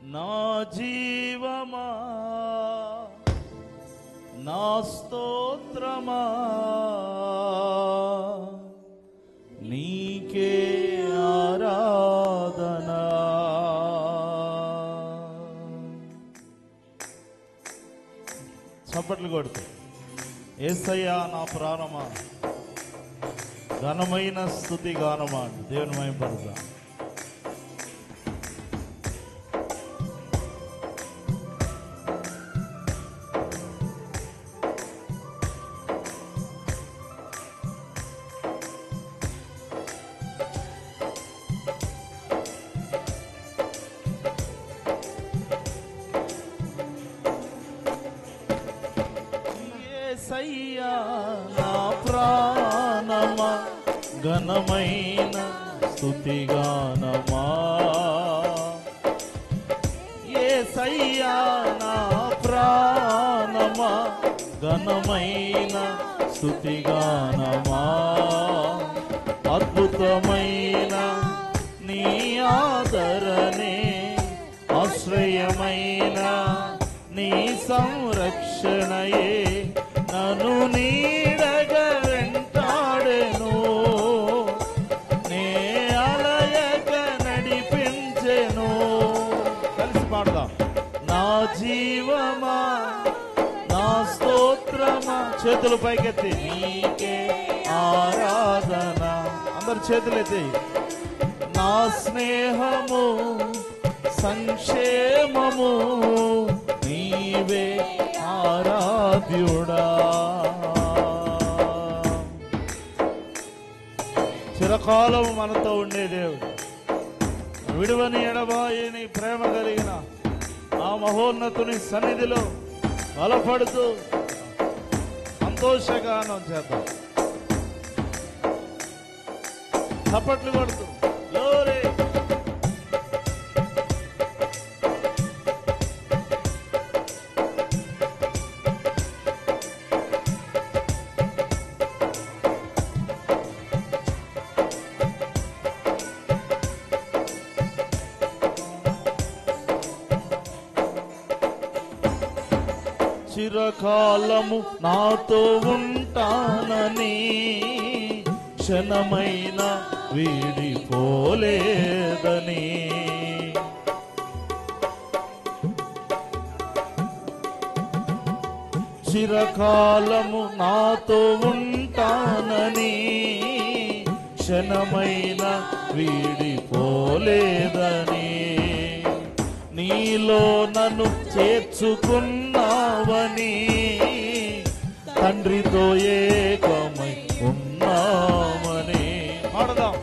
నా జీవమా నా స్తోత్రమా నీకే ఆరాధన. చప్పట్లు కొడుతూ యేసయ్యా నా ప్రాణమా ఘనమైన స్తుతి గానమా దేవుని మహిమపరుద్దాం. యేసయ్యా నా ప్రాణమా ఘనమైన స్తుతి గానమా. యేసయ్యా నా ప్రాణమా ఘనమైన స్తుతి గానమా. అద్భుతమైన నీ ఆదరణే ఆశ్రయమైన నీ సంరక్షణయే నన్ను నీడగా వెంటాడెను. నే అలయక నడిపించెను. కలిసి పాడదాం. నా జీవమా నా స్తోత్రమా. చేతులు పైకెత్తి నీకే ఆరాధన. అందరు చేతులెత్తి. నా స్నేహము సంక్షేమము నీవే ఆరాధ్యుడా. చిరకాలం మనతో ఉండే దేవుడు, విడువని ఎడబాయని ప్రేమ కలిగిన ఆ మహోన్నతుని సన్నిధిలో బలపడుతూ సంతోషగానం చేద్దాం. చప్పట్లు కొడుతూ లోరే. చిరకాలము నాతో ఉంటానని క్షణమైన వీడిపోలేదని. చిరకాలము నాతో ఉంటానని క్షణమైన వీడిపోలేదని. నీలో నన్ను చేర్చుకున్నావని తండ్రితో ఏకమై ఉన్నామని. పాడదాం.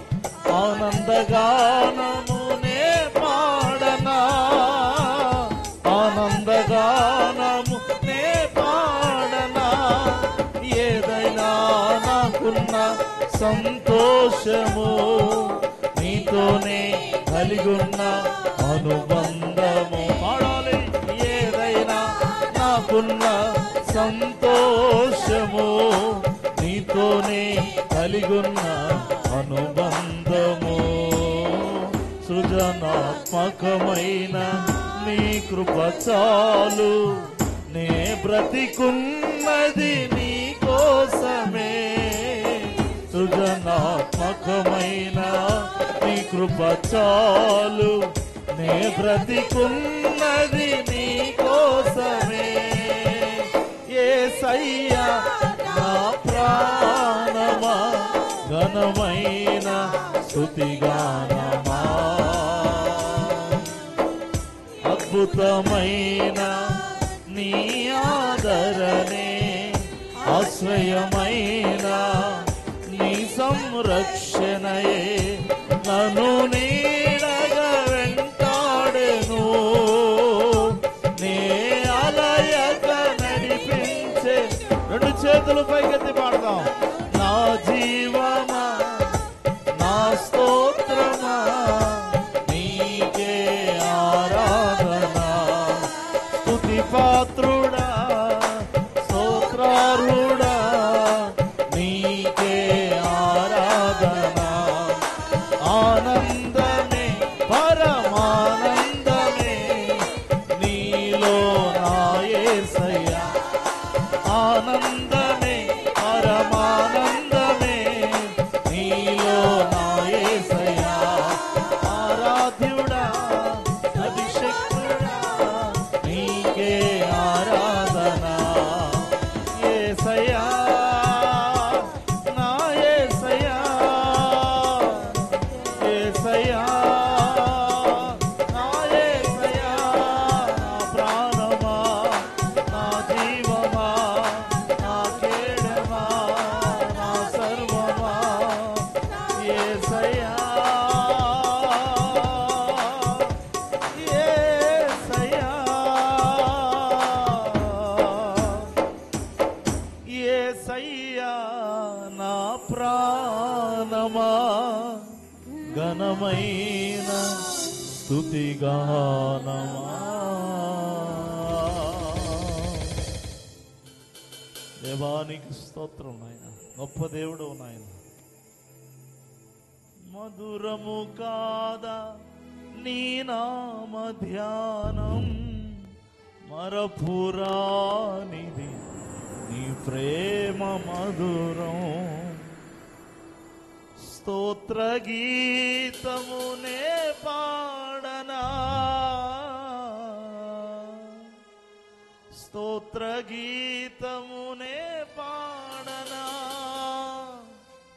ఆనందగానమునే పాడనా ఆనందగానమునే పాడనా. ఏదైనా నాకున్న సంతోషము నీతోనే కలిగున్న అనుబంధము. పాడాలి. ఏదైనా నాకున్న సంతోషము నీతోనే కలిగున్న అనుబంధము. సృజనాత్మకమైన నీ కృప చాలు, నే బ్రతికున్నది నీ కోసమే. సృజనాత్మకమైన నీ కృప చాలు, నే బ్రతికున్నది నీ కోసమే. యేసయ్యా నా ప్రాణమా ఘనమైన స్తుతి గానమా. అద్భుతమైన నీ ఆదరణే ఆశ్రయమైన నీ సంరక్షణయే నన్ను నీడగా వెంటాడెను. నే అలయక నడిపించే. రెండు చేతులు పైకెత్తి పాడదాం. నా జీవమా నా స్తోత్రమా నీకే ఆరాధన. స్తుతి పాత్రుడా స్తోత్రార్హుడా నీకే ఆరాధన. ఆనందమే పరమానందమే ఘనమైన స్తుతిగానమా. దేవానికి స్తోత్రం నాయన, గొప్ప దేవుడు నాయన. మధురము కాదా నీ నామ ధ్యానం, మరపురానిది నీ ప్రేమ మధురం. స్తోత్ర గీతమునే పాడనా, స్తోత్ర గీ